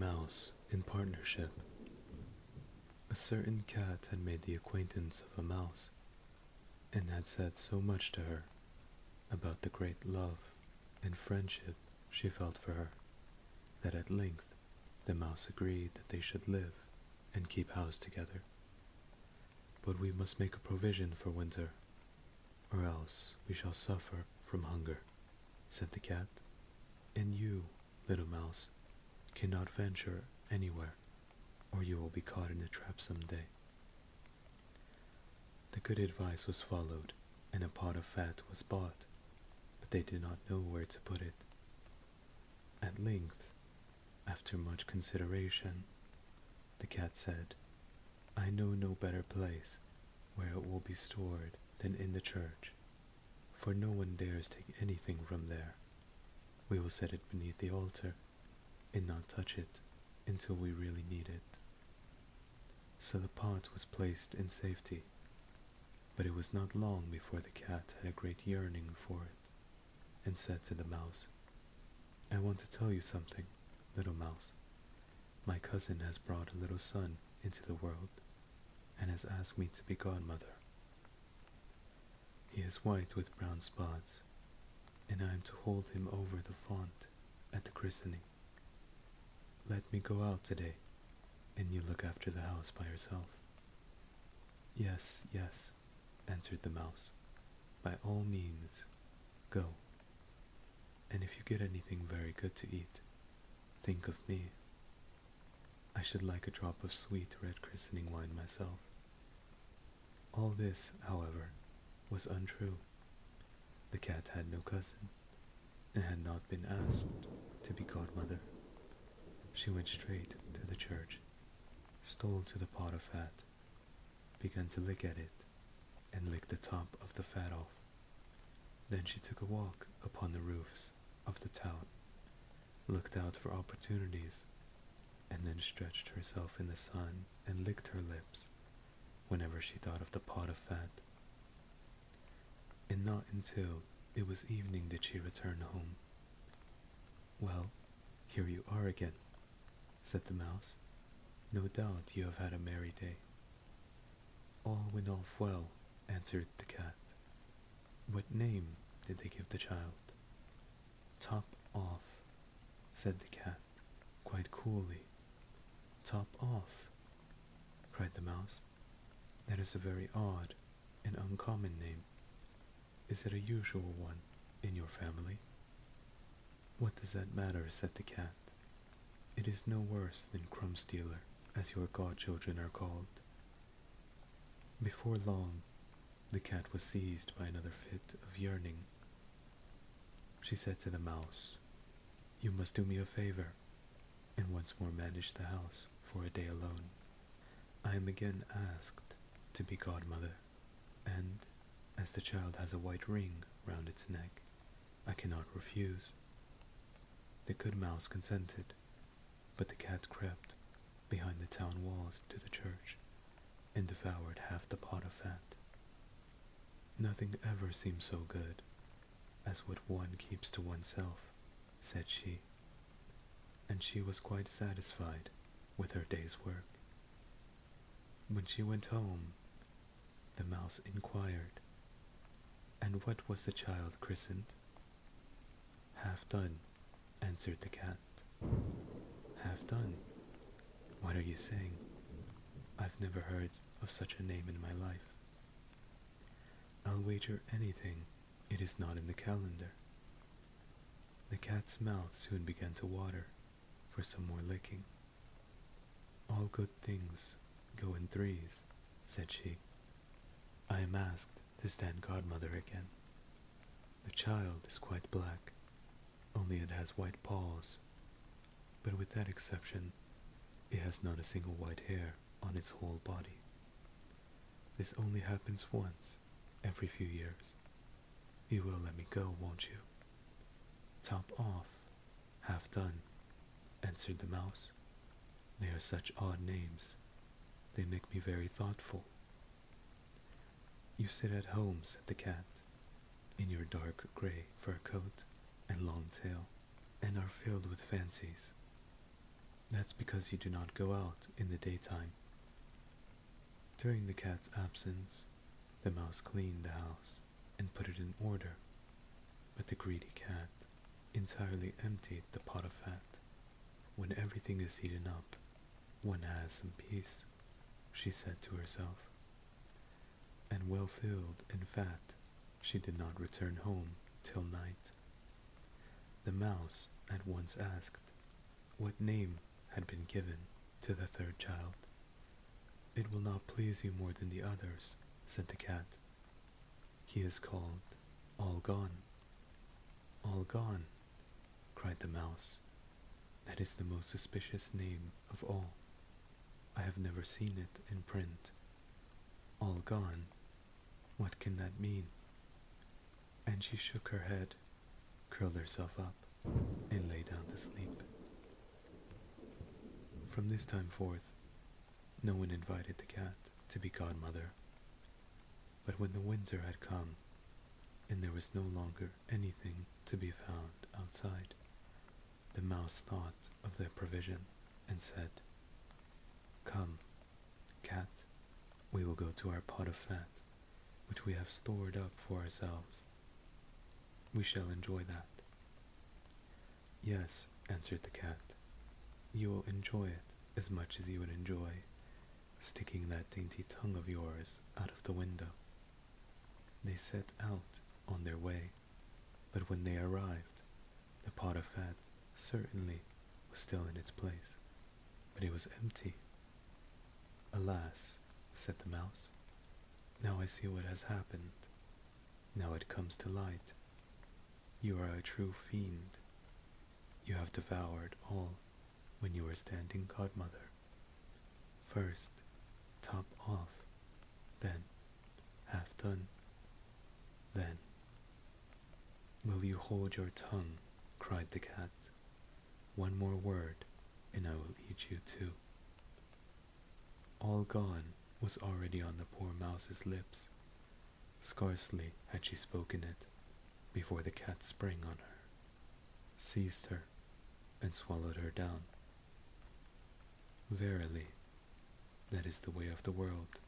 Mouse in Partnership. A certain cat had made the acquaintance of a mouse, and had said so much to her about the great love and friendship she felt for her, that at length the mouse agreed that they should live and keep house together. But we must make a provision for winter, or else we shall suffer from hunger, said the cat, and you, little mouse, cannot venture anywhere, or you will be caught in a trap some day. The good advice was followed, and a pot of fat was bought, but they did not know where to put it. At length, after much consideration, the cat said, I know no better place where it will be stored than in the church, for no one dares take anything from there. We will set it beneath the altar, and not touch it until we really need it. So the pot was placed in safety, but it was not long before the cat had a great yearning for it, and said to the mouse, I want to tell you something, little mouse. My cousin has brought a little son into the world, and has asked me to be godmother. He is white with brown spots, and I am to hold him over the font at the christening. Let me go out today, and you look after the house by yourself. Yes, yes, answered the mouse, by all means, go. And if you get anything very good to eat, think of me. I should like a drop of sweet red christening wine myself. All this, however, was untrue. The cat had no cousin, and had not been asked to be godmother. She went straight to the church, stole to the pot of fat, began to lick at it, and licked the top of the fat off. Then she took a walk upon the roofs of the town, looked out for opportunities, and then stretched herself in the sun and licked her lips whenever she thought of the pot of fat. And not until it was evening did she return home. Well, here you are again, said the mouse. No doubt you have had a merry day. All went off well, answered the cat. What name did they give the child? Top off, said the cat, quite coolly. Top off, cried the mouse. That is a very odd and uncommon name. Is it a usual one in your family? What does that matter, said the cat. It is no worse than Crumb Stealer, as your godchildren are called. Before long, the cat was seized by another fit of yearning. She said to the mouse, You must do me a favor, and once more manage the house for a day alone. I am again asked to be godmother, and as the child has a white ring round its neck, I cannot refuse. The good mouse consented, but the cat crept behind the town walls to the church, and devoured half the pot of fat. Nothing ever seems so good as what one keeps to oneself, said she, and she was quite satisfied with her day's work. When she went home, the mouse inquired, And what was the child christened? Half done, answered the cat. Half done? What are you saying? I've never heard of such a name in my life. I'll wager anything it is not in the calendar. The cat's mouth soon began to water for some more licking. All good things go in threes, said she. I am asked to stand godmother again. The child is quite black, only it has white paws, but with that exception, it has not a single white hair on its whole body. This only happens once every few years. You will let me go, won't you? Top off, half done, answered the mouse. They are such odd names. They make me very thoughtful. You sit at home, said the cat, in your dark gray fur coat and long tail, and are filled with fancies. That's because you do not go out in the daytime. During the cat's absence, the mouse cleaned the house and put it in order, but the greedy cat entirely emptied the pot of fat. When everything is eaten up, one has some peace, she said to herself. And well filled and fat, she did not return home till night. The mouse at once asked what name had been given to the third child. It will not please you more than the others, said the cat. He is called All Gone. All Gone, cried the mouse. That is the most suspicious name of all. I have never seen it in print. All gone? What can that mean? And she shook her head, curled herself up, and lay down to sleep. From this time forth, no one invited the cat to be godmother. But when the winter had come, and there was no longer anything to be found outside, the mouse thought of their provision and said, Come, cat, we will go to our pot of fat, which we have stored up for ourselves. We shall enjoy that. Yes, answered the cat, you will enjoy it as much as you would enjoy sticking that dainty tongue of yours out of the window. They set out on their way, but when they arrived, the pot of fat certainly was still in its place, but it was empty. Alas, said the mouse, now I see what has happened. Now it comes to light. You are a true fiend. You have devoured all when you were standing godmother. First, top off, then, half done, then. Will you hold your tongue? Cried the cat. One more word, and I will eat you too. All gone was already on the poor mouse's lips. Scarcely had she spoken it, before the cat sprang on her, seized her, and swallowed her down. Verily, that is the way of the world.